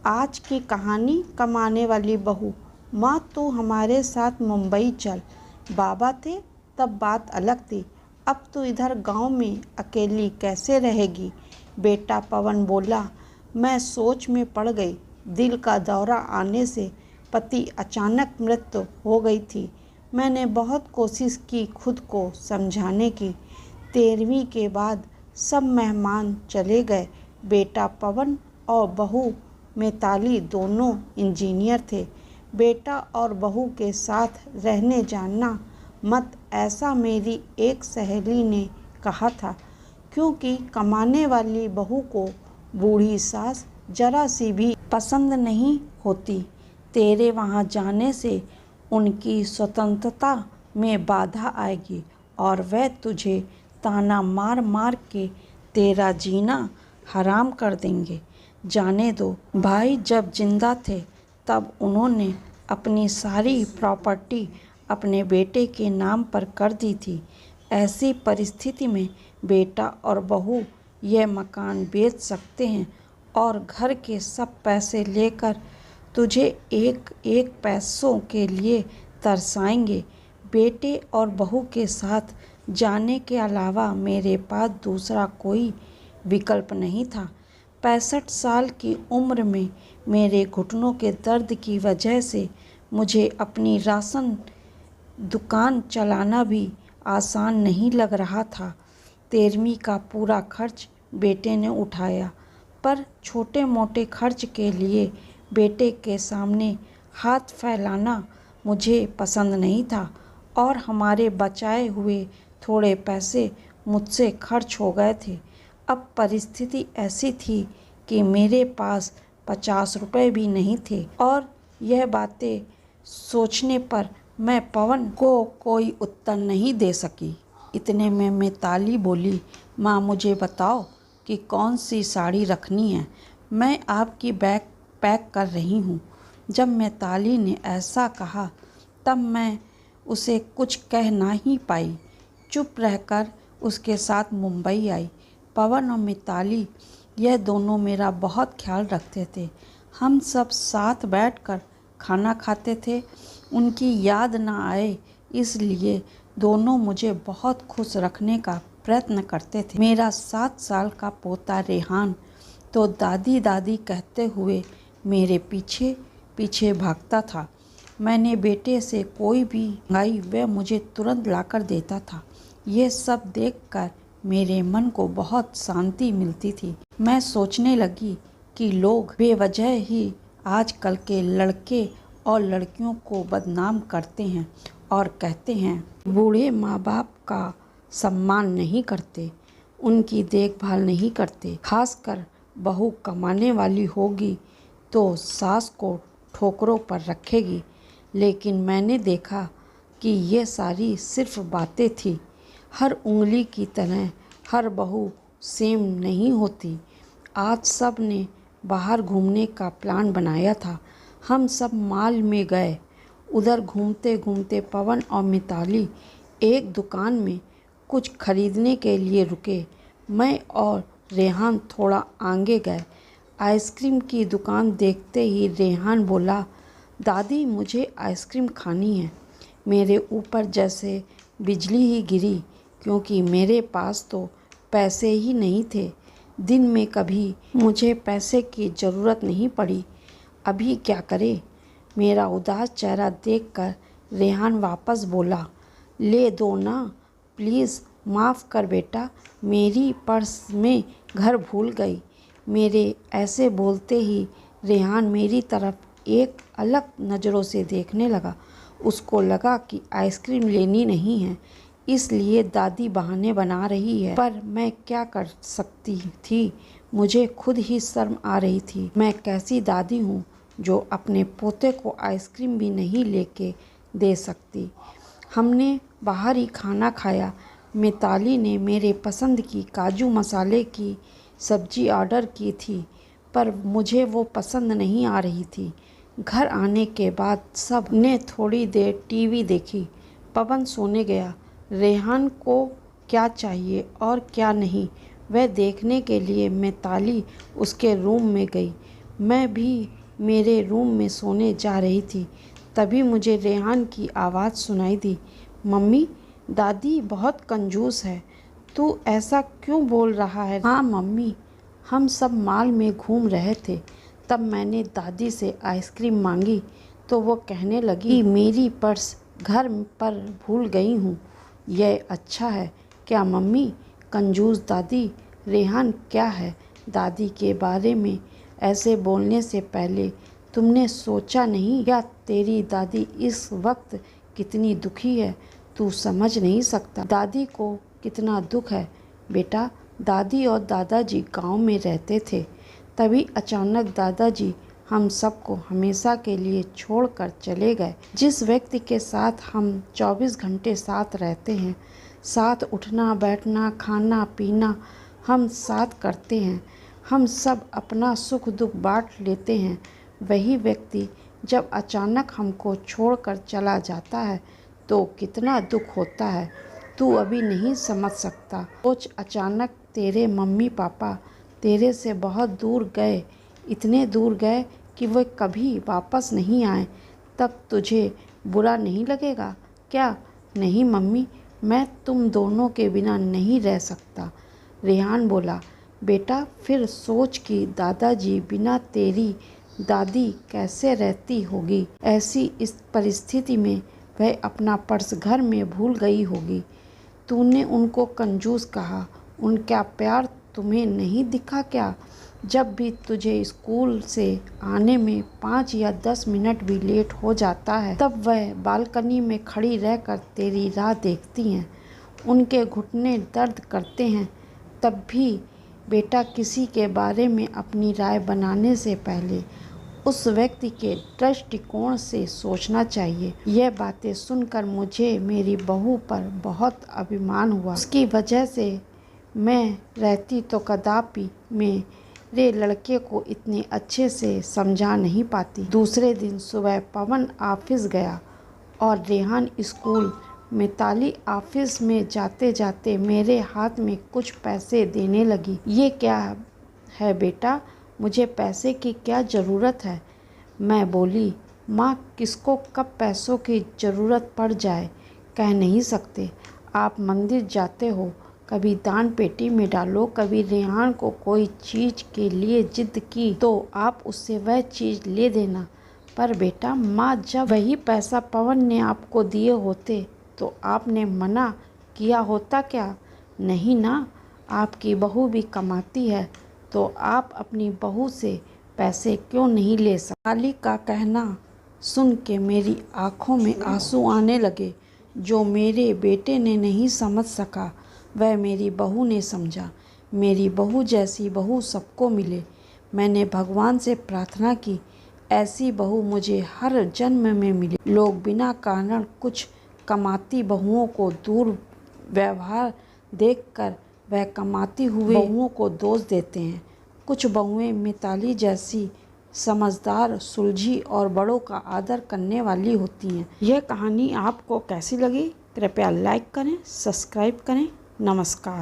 आज की कहानी कमाने वाली बहू। माँ तू हमारे साथ मुंबई चल। बाबा थे तब बात अलग थी, अब तो इधर गांव में अकेली कैसे रहेगी। बेटा पवन बोला। मैं सोच में पड़ गई। दिल का दौरा आने से पति अचानक मृत्यु हो गई थी। मैंने बहुत कोशिश की खुद को समझाने की। 13वीं के बाद सब मेहमान चले गए। बेटा पवन और बहू मिताली दोनों इंजीनियर थे। बेटा और बहू के साथ रहने जाना मत, ऐसा मेरी एक सहेली ने कहा था, क्योंकि कमाने वाली बहू को बूढ़ी सास जरा सी भी पसंद नहीं होती। तेरे वहाँ जाने से उनकी स्वतंत्रता में बाधा आएगी और वह तुझे ताना मार मार के तेरा जीना हराम कर देंगे। जाने दो। भाई जब जिंदा थे तब उन्होंने अपनी सारी प्रॉपर्टी अपने बेटे के नाम पर कर दी थी। ऐसी परिस्थिति में बेटा और बहू यह मकान बेच सकते हैं और घर के सब पैसे लेकर तुझे एक एक पैसों के लिए तरसाएंगे। बेटे और बहू के साथ जाने के अलावा मेरे पास दूसरा कोई विकल्प नहीं था। 65 साल की उम्र में मेरे घुटनों के दर्द की वजह से मुझे अपनी राशन दुकान चलाना भी आसान नहीं लग रहा था। 13वीं का पूरा खर्च बेटे ने उठाया, पर छोटे मोटे खर्च के लिए बेटे के सामने हाथ फैलाना मुझे पसंद नहीं था और हमारे बचाए हुए थोड़े पैसे मुझसे खर्च हो गए थे। अब परिस्थिति ऐसी थी कि मेरे पास 50 रुपए भी नहीं थे और यह बातें सोचने पर मैं पवन को कोई उत्तर नहीं दे सकी। इतने में मिताली बोली, माँ मुझे बताओ कि कौन सी साड़ी रखनी है, मैं आपकी बैग पैक कर रही हूँ। जब मिताली ने ऐसा कहा तब मैं उसे कुछ कह ना ही पाई। चुप रहकर उसके साथ मुंबई आई। पवन और मिताली यह दोनों मेरा बहुत ख्याल रखते थे। हम सब साथ बैठकर खाना खाते थे। उनकी याद ना आए इसलिए दोनों मुझे बहुत खुश रखने का प्रयत्न करते थे। मेरा 7 साल का पोता रेहान तो दादी दादी कहते हुए मेरे पीछे पीछे भागता था। मैंने बेटे से कोई भी मंगाई वह मुझे तुरंत लाकर देता था। ये सब देखकर मेरे मन को बहुत शांति मिलती थी। मैं सोचने लगी कि लोग बेवजह ही आजकल के लड़के और लड़कियों को बदनाम करते हैं और कहते हैं बूढ़े माँ बाप का सम्मान नहीं करते, उनकी देखभाल नहीं करते। खासकर बहू कमाने वाली होगी तो सास को ठोकरों पर रखेगी। लेकिन मैंने देखा कि ये सारी सिर्फ बातें थी। हर उंगली की तरह हर बहू सेम नहीं होती। आज सब ने बाहर घूमने का प्लान बनाया था। हम सब मॉल में गए। उधर घूमते घूमते पवन और मिताली एक दुकान में कुछ खरीदने के लिए रुके। मैं और रेहान थोड़ा आगे गए। आइसक्रीम की दुकान देखते ही रेहान बोला, दादी मुझे आइसक्रीम खानी है। मेरे ऊपर जैसे बिजली ही गिरी, क्योंकि मेरे पास तो पैसे ही नहीं थे। दिन में कभी मुझे पैसे की ज़रूरत नहीं पड़ी, अभी क्या करे। मेरा उदास चेहरा देखकर रेहान वापस बोला, ले दो ना प्लीज़, माफ़ कर बेटा, मेरी पर्स में घर भूल गई। मेरे ऐसे बोलते ही रेहान मेरी तरफ एक अलग नज़रों से देखने लगा। उसको लगा कि आइसक्रीम लेनी नहीं है, इसलिए दादी बहाने बना रही है। पर मैं क्या कर सकती थी, मुझे खुद ही शर्म आ रही थी। मैं कैसी दादी हूँ जो अपने पोते को आइसक्रीम भी नहीं लेके दे सकती। हमने बाहर ही खाना खाया। मिताली ने मेरे पसंद की काजू मसाले की सब्जी ऑर्डर की थी, पर मुझे वो पसंद नहीं आ रही थी। घर आने के बाद सब ने थोड़ी देर टीवी देखी। पवन सोने गया। रेहान को क्या चाहिए और क्या नहीं वह देखने के लिए मिताली उसके रूम में गई। मैं भी मेरे रूम में सोने जा रही थी, तभी मुझे रेहान की आवाज़ सुनाई दी। मम्मी, दादी बहुत कंजूस है, तू ऐसा क्यों बोल रहा है? हाँ मम्मी, हम सब मॉल में घूम रहे थे, तब मैंने दादी से आइसक्रीम मांगी तो वो कहने लगी कि मेरी पर्स घर पर भूल गई हूँ। यह अच्छा है क्या मम्मी? कंजूस दादी। रेहान क्या है? दादी के बारे में ऐसे बोलने से पहले तुमने सोचा नहीं क्या तेरी दादी इस वक्त कितनी दुखी है? तू समझ नहीं सकता दादी को कितना दुख है। बेटा, दादी और दादाजी गांव में रहते थे, तभी अचानक दादाजी हम सबको हमेशा के लिए छोड़कर चले गए। जिस व्यक्ति के साथ हम 24 घंटे साथ रहते हैं, साथ उठना बैठना खाना पीना हम साथ करते हैं, हम सब अपना सुख दुख बांट लेते हैं, वही व्यक्ति जब अचानक हमको छोड़कर चला जाता है तो कितना दुख होता है, तू अभी नहीं समझ सकता। सोच, अचानक तेरे मम्मी पापा तेरे से बहुत दूर गए, इतने दूर गए कि वे कभी वापस नहीं आए, तब तुझे बुरा नहीं लगेगा क्या? नहीं मम्मी, मैं तुम दोनों के बिना नहीं रह सकता। रेहान बोला। बेटा, फिर सोच कि दादाजी बिना तेरी दादी कैसे रहती होगी। ऐसी इस परिस्थिति में वह अपना पर्स घर में भूल गई होगी। तूने उनको कंजूस कहा, उनका प्यार तुम्हें नहीं दिखा क्या? जब भी तुझे स्कूल से आने में 5 या 10 मिनट भी लेट हो जाता है, तब वह बालकनी में खड़ी रहकर तेरी राह देखती हैं, उनके घुटने दर्द करते हैं। तब भी बेटा, किसी के बारे में अपनी राय बनाने से पहले उस व्यक्ति के दृष्टिकोण से सोचना चाहिए। यह बातें सुनकर मुझे मेरी बहू पर बहुत अभिमान हुआ। उसकी वजह से मैं रहती तो कदापि मेरे लड़के को इतने अच्छे से समझा नहीं पाती। दूसरे दिन सुबह पवन ऑफिस गया और रेहान स्कूल। मिताली ऑफिस में जाते जाते मेरे हाथ में कुछ पैसे देने लगी। ये क्या है बेटा, मुझे पैसे की क्या ज़रूरत है? मैं बोली, माँ, किसको कब पैसों की ज़रूरत पड़ जाए कह नहीं सकते। आप मंदिर जाते हो, कभी दान पेटी में डालो, कभी रेहान को कोई चीज़ के लिए जिद की तो आप उससे वह चीज़ ले देना। पर बेटा, माँ, जब वही पैसा पवन ने आपको दिए होते तो आपने मना किया होता क्या? नहीं ना, आपकी बहू भी कमाती है तो आप अपनी बहू से पैसे क्यों नहीं ले सकते? मिताली का कहना सुन के मेरी आंखों में आंसू आने लगे। जो मेरे बेटे ने नहीं समझ सका वह मेरी बहू ने समझा। मेरी बहू जैसी बहू सबको मिले। मैंने भगवान से प्रार्थना की, ऐसी बहू मुझे हर जन्म में मिले। लोग बिना कारण कुछ कमाती बहुओं को दूर व्यवहार देखकर वह कमाती हुई बहुओं को दोष देते हैं। कुछ बहुएं मिताली जैसी समझदार, सुलझी और बड़ों का आदर करने वाली होती हैं। यह कहानी आपको कैसी लगी? कृपया लाइक करें, सब्सक्राइब करें। नमस्कार।